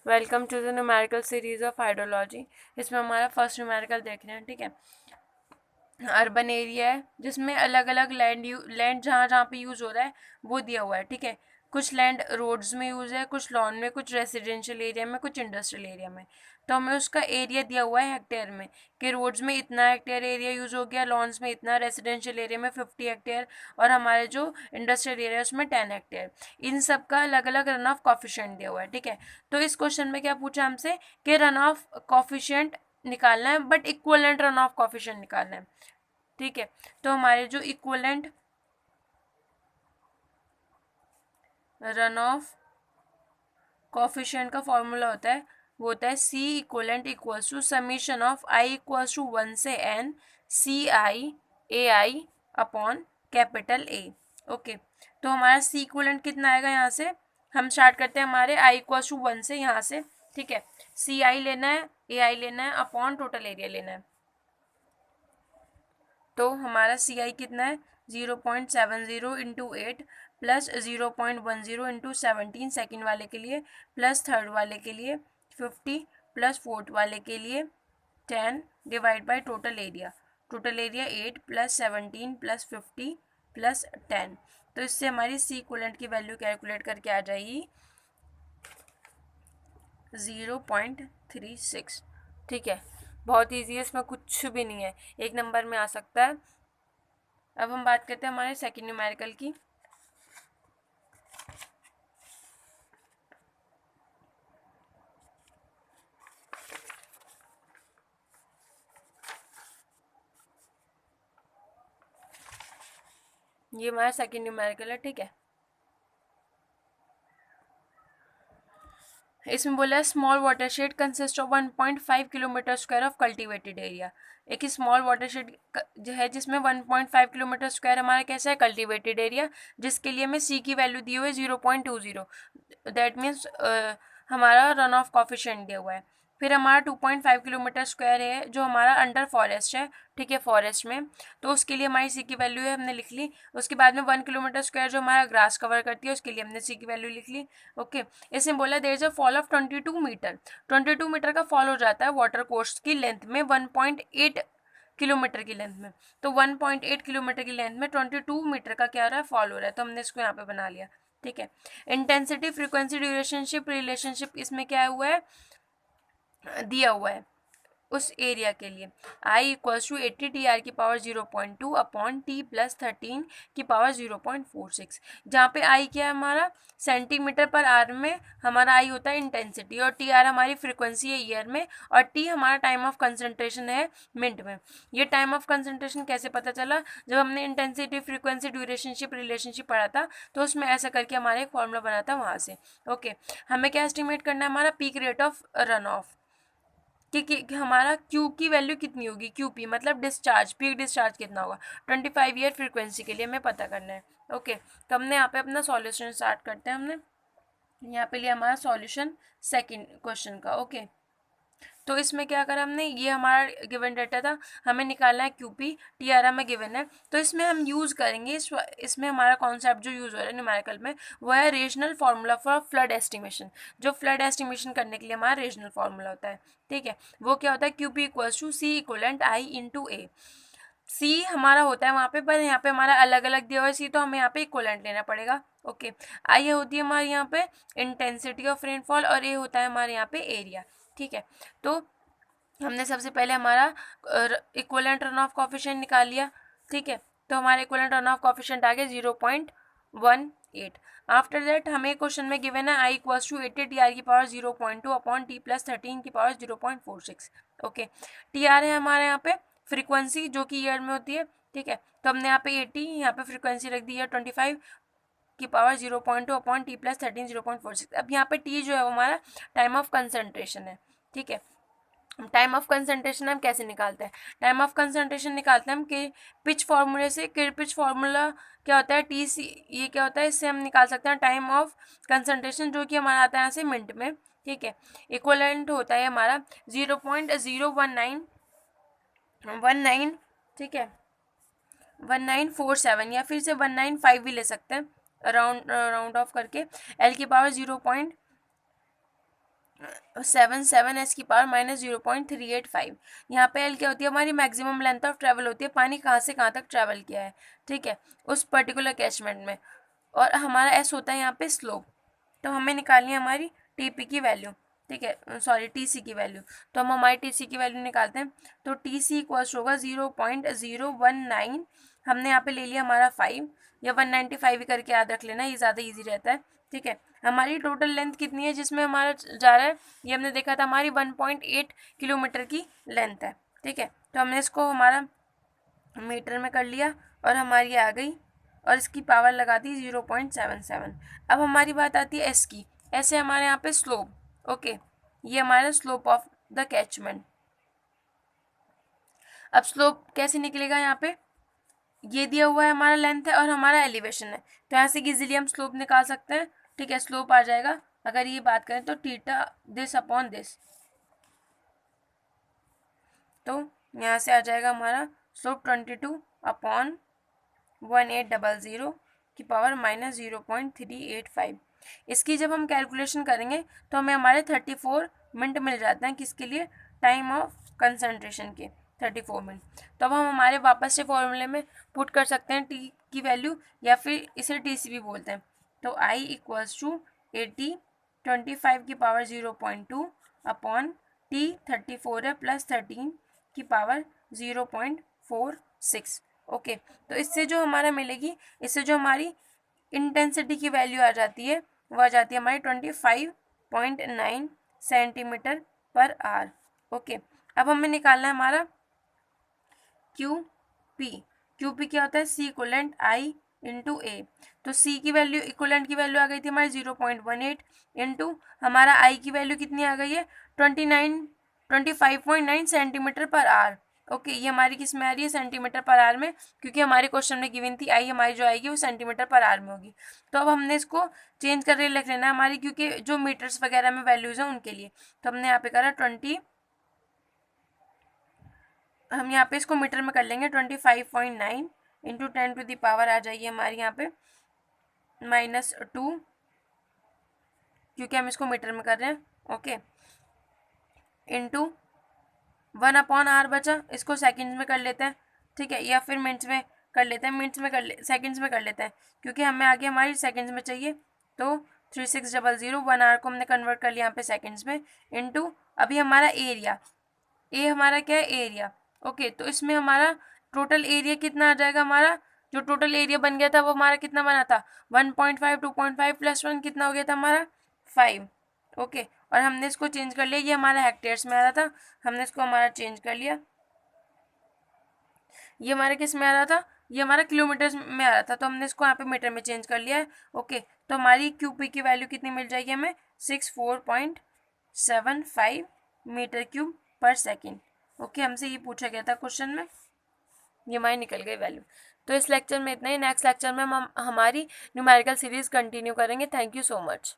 Welcome to the numerical series of hydrology. इसमें हमारा first numerical देख रहे हैं। ठीक है, अर्बन एरिया है जिसमें अलग अलग लैंड जहाँ जहाँ पे यूज़ हो रहा है वो दिया हुआ है। ठीक है, कुछ लैंड रोड्स में यूज़ है, कुछ लॉन में, कुछ रेजिडेंशियल एरिया में, कुछ इंडस्ट्रियल एरिया में। तो हमें उसका एरिया दिया हुआ है हेक्टेयर में कि रोड्स में इतना हेक्टेयर एरिया यूज़ हो गया, लॉन्स में इतना, रेजिडेंशियल एरिया में 50 हेक्टेयर और हमारे जो इंडस्ट्रियल एरिया है उसमें 10 हेक्टेयर। इन सब का अलग अलग रन ऑफ कॉफिशिएंट दिया हुआ है। ठीक है, तो इस क्वेश्चन में क्या पूछा हमसे कि रन ऑफ कॉफिशिएंट निकालना है, but equivalent runoff coefficient निकालना है। ठीक है, तो हमारे जो इक्वलेंट रन ऑफ कॉफिशिएंट का फॉर्मूला होता है वो होता है C equivalent equals to summation of I equals to 1 से n C I A I upon capital A. Okay, तो हमारा सी इक्वलेंट कितना आएगा? यहाँ से हम स्टार्ट करते हैं हमारे आई इक्वल्स टू 1 से, यहाँ से। ठीक है, सी आई लेना है, ए आई लेना है, अपॉन टोटल एरिया लेना है। तो हमारा सी आई कितना है? 0.70 इंटू 8 प्लस 0.10 इंटू 17 सेकेंड वाले के लिए, प्लस थर्ड वाले के लिए 50 प्लस फोर्थ वाले के लिए 10 divide by total area. Total area 8 plus 17 plus 50 plus 10। तो इससे हमारी सी इक्विवेलेंट की वैल्यू कैलकुलेट करके आ जाएगी 0.36। ठीक है, बहुत ईजी है, इसमें कुछ भी नहीं है, एक नंबर में आ सकता है। अब हम बात करते हैं हमारे सेकंड न्यूमेरिकल की। ये हमारा सेकंड न्यूमेरिकल है। ठीक है, इसमें बोला है small watershed consist of 1.5 kilometre square of cultivated area. एक स्मॉल वाटरशेड जो है जिसमें 1.5 किलोमीटर स्क्वायर हमारा कैसा है? कल्टीवेटेड एरिया, जिसके लिए हमें सी की वैल्यू दी हुई है 0.20। दैट मीन्स हमारा रन ऑफ कॉफिशिएंट दिया हुआ है। फिर हमारा 2.5 किलोमीटर स्क्वायर है जो हमारा अंडर फॉरेस्ट है। ठीक है, फॉरेस्ट में, तो उसके लिए हमारी सी की वैल्यू है, हमने लिख ली। उसके बाद में 1 किलोमीटर स्क्वायर जो हमारा ग्रास कवर करती है उसके लिए हमने सी की वैल्यू लिख ली। ओके, इसमें बोला there is a fall of 22 metre. 22 metre का फॉल हो जाता है वाटर कोर्स की लेंथ में 1.8 किलोमीटर की लेंथ में। तो 1.8 किलोमीटर की लेंथ में 22 मीटर का क्या हो रहा है? फॉल हो रहा है। तो हमने इसको यहाँ पे बना लिया। ठीक है, इंटेंसिटी फ्रीक्वेंसी ड्यूरेशनशिप रिलेशनशिप इसमें क्या हुआ है? दिया हुआ है उस एरिया के लिए। आई इक्वल्स टू 80 टी आर की पावर 0.2 अपॉन टी प्लस 13 की पावर 0.46। जहाँ पे आई क्या है? हमारा सेंटीमीटर पर आर में हमारा आई होता है इंटेंसिटी, और टी आर हमारी फ्रीक्वेंसी है ईयर में, और टी हमारा टाइम ऑफ कंसंट्रेशन है मिनट में। ये टाइम ऑफ कंसंट्रेशन कैसे पता चला? जब हमने इंटेंसिटी फ्रीक्वेंसी ड्यूरेशनशिप रिलेशनशिप पढ़ा था तो उसमें ऐसा करके हमारा एक फॉर्मूला बना था वहाँ से। ओके, हमें क्या एस्टिमेट करना है? हमारा peak rate of run of कि हमारा क्यू की वैल्यू कितनी होगी। क्यू पी मतलब डिस्चार्ज, पीक डिस्चार्ज कितना होगा 25 ईयर फ्रीक्वेंसी के लिए हमें पता करना है। ओके, तो हमने यहाँ पे अपना सॉल्यूशन स्टार्ट करते हैं। हमने यहाँ पे लिया हमारा सॉल्यूशन सेकंड क्वेश्चन का। ओके, तो इसमें क्या करा हमने? ये हमारा गिवन डेटा था, हमें निकालना है क्यूपी, टी आर हमें गिवन है। तो इसमें हम यूज़ करेंगे इसमें हमारा कॉन्सेप्ट जो यूज़ हो रहा है न्यूमेरिकल में वो है regional formula for flood estimation. जो फ्लड एस्टिमेशन करने के लिए हमारा रीजनल फार्मूला होता है। ठीक है, वो क्या होता है? Q P equals to C equivalent I into A. C हमारा होता है वहाँ पे, पर यहाँ पे हमारा अलग अलग दिया हुआ है सी, तो हमें यहाँ पे इक्वलेंट लेना पड़ेगा। ओके, आई होती है हमारे यहाँ पे इंटेंसिटी ऑफ रेनफॉल, और ए होता है हमारे यहाँ पे एरिया। ठीक है, तो हमने सबसे पहले हमारा इक्वलेंट रन ऑफ कॉफिशिएंट निकाल लिया। ठीक है, तो हमारा इक्वलेंट रन ऑफ कॉफिशिएंट आ गया 0.18। आफ्टर दैट हमें क्वेश्चन में गिवन है आई इक्वल्स टू 80 टी आर की पावर 0.2 अपॉन टी प्लस 13 की पावर 0.46। ओके, टी आर है हमारे यहाँ पे फ्रीक्वेंसी जो कि ईयर में होती है। ठीक है, तो हमने यहाँ पे 80, यहाँ पे फ्रीक्वेंसी रख दी है 25 की पावर 0.2 अपॉन टी प्लस 13 0.46। अब यहाँ पे टी जो है वो हमारा टाइम ऑफ कंसंट्रेशन है। ठीक है, टाइम ऑफ कंसंट्रेशन हम कैसे निकालते हैं? टाइम ऑफ कंसंट्रेशन निकालते हैं हम कि पिच फार्मूले से। पिच फार्मूला क्या होता है? टी सी, ये क्या होता है? इससे हम निकाल सकते हैं टाइम ऑफ कंसंट्रेशन जो कि हमारा आता है यहाँ से मिनट में। ठीक है, इक्वलेंट होता है हमारा 0.01919। ठीक है, 1947 या फिर से 195 भी ले सकते हैं राउंड ऑफ करके। एल की पावर 77 की पावर माइनस 0.385। यहाँ पे एल क्या होती है, हमारी मैक्सिमम लेंथ ऑफ ट्रेवल होती है, पानी कहाँ से कहाँ तक ट्रेवल किया है, ठीक है, उस पर्टिकुलर कैचमेंट में। और हमारा एस होता है यहाँ पे स्लोप। तो हमें निकालनी है हमारी टीपी की वैल्यू, ठीक है, सॉरी टीसी की वैल्यू। तो हम हमारी टीसी की वैल्यू निकालते हैं। तो टीसी इक्वल्स होगा 0.019। हमने यहाँ पे ले लिया हमारा 5 या 195 ही करके याद रख लेना, ये ज़्यादा इजी रहता है, ठीक है। हमारी टोटल लेंथ कितनी है जिसमें हमारा जा रहा है, ये हमने देखा था हमारी 1.8 किलोमीटर की लेंथ है, ठीक है। तो हमने इसको हमारा मीटर में कर लिया और हमारी आ गई, और इसकी पावर लगा दी 0.77। अब हमारी बात आती है एस की। एस है हमारे यहाँ पे स्लोप, ओके, ये हमारा स्लोप ऑफ द कैचमेंट। अब स्लोप कैसे निकलेगा, यहाँ पे ये दिया हुआ है हमारा लेंथ है और हमारा एलिवेशन है, तो यहाँ से इजीली हम स्लोप निकाल सकते हैं, ठीक है। स्लोप आ जाएगा, अगर ये बात करें तो थीटा दिस अपॉन दिस, तो यहाँ से आ जाएगा हमारा स्लोप 22/1800 की पावर माइनस 0.385। इसकी जब हम कैलकुलेशन करेंगे तो हमें हमारे 34 मिनट मिल जाते हैं, किसके लिए, टाइम ऑफ कंसंट्रेशन के 34 मिनट। तो अब हम हमारे वापस से फॉर्मूले में पुट कर सकते हैं टी की वैल्यू, या फिर इसे टी सी भी बोलते हैं। तो आई इक्वल्स टू 80 25 की पावर 0.2 अपॉन टी 34 है प्लस 13 की पावर 0.46, ओके। तो इससे जो हमारा मिलेगी, इससे जो हमारी इंटेंसिटी की वैल्यू आ जाती है, वो आ जाती है हमारी 25.9 सेंटीमीटर पर आवर, ओके। अब हमें निकालना है हमारा क्यू पी। क्यू पी क्या होता है, सी इक्वलेंट आई इंटू ए। तो सी की वैल्यू, इक्वलेंट की वैल्यू आ गई थी हमारी 0.18 इंटू हमारा आई की वैल्यू कितनी आ गई है 25.9 सेंटीमीटर पर आवर, ओके। ये हमारी किस में आ रही है, सेंटीमीटर पर आवर में, क्योंकि हमारे क्वेश्चन में गिवन थी आई हमारी जो आएगी वो सेंटीमीटर पर आवर में होगी। तो अब हमने इसको चेंज करके लिख लेना है हमारी, क्योंकि जो मीटर्स वगैरह में वैल्यूज हैं उनके लिए। तो हमने यहाँ पे करा 20, हम यहाँ पे इसको मीटर में कर लेंगे, 25.9 इंटू 10 टू दी पावर आ जाइए हमारी यहाँ पे -2, क्योंकि हम इसको मीटर में कर रहे हैं, ओके, इंटू 1/r बचा, इसको सेकंड्स में कर लेते हैं, ठीक है, या फिर मिनट्स में कर लेते हैं, मिनट्स में कर सेकंड्स में कर लेते हैं, क्योंकि हमें आगे हमारी सेकंड्स में चाहिए। तो 3600 1 आवर को हमने कन्वर्ट कर लिया यहाँ पे सेकंड्स में, इंटू अभी हमारा एरिया, ए हमारा क्या है, एरिया, ओके। तो इसमें हमारा टोटल एरिया कितना आ जाएगा, हमारा जो टोटल एरिया बन गया था वो हमारा कितना बना था 1.5 2.5 प्लस 1 कितना हो गया था हमारा 5, ओके। और हमने इसको चेंज कर लिया, ये हमारा हेक्टेयर्स में आ रहा था, हमने इसको हमारा चेंज कर लिया, ये हमारे किस में आ रहा था, ये हमारा किलोमीटर्स में आ रहा था, तो हमने इसको यहाँ पे मीटर में चेंज कर लिया है, ओके। तो हमारी क्यूपी की वैल्यू कितनी मिल जाएगी हमें 64.75 मीटर क्यूब पर सेकेंड, ओके। हमसे ये पूछा गया था क्वेश्चन में, ये हमारी निकल गई वैल्यू। तो इस लेक्चर में इतना ही, नेक्स्ट लेक्चर में हम हमारी न्यूमेरिकल सीरीज कंटिन्यू करेंगे। Thank you so much.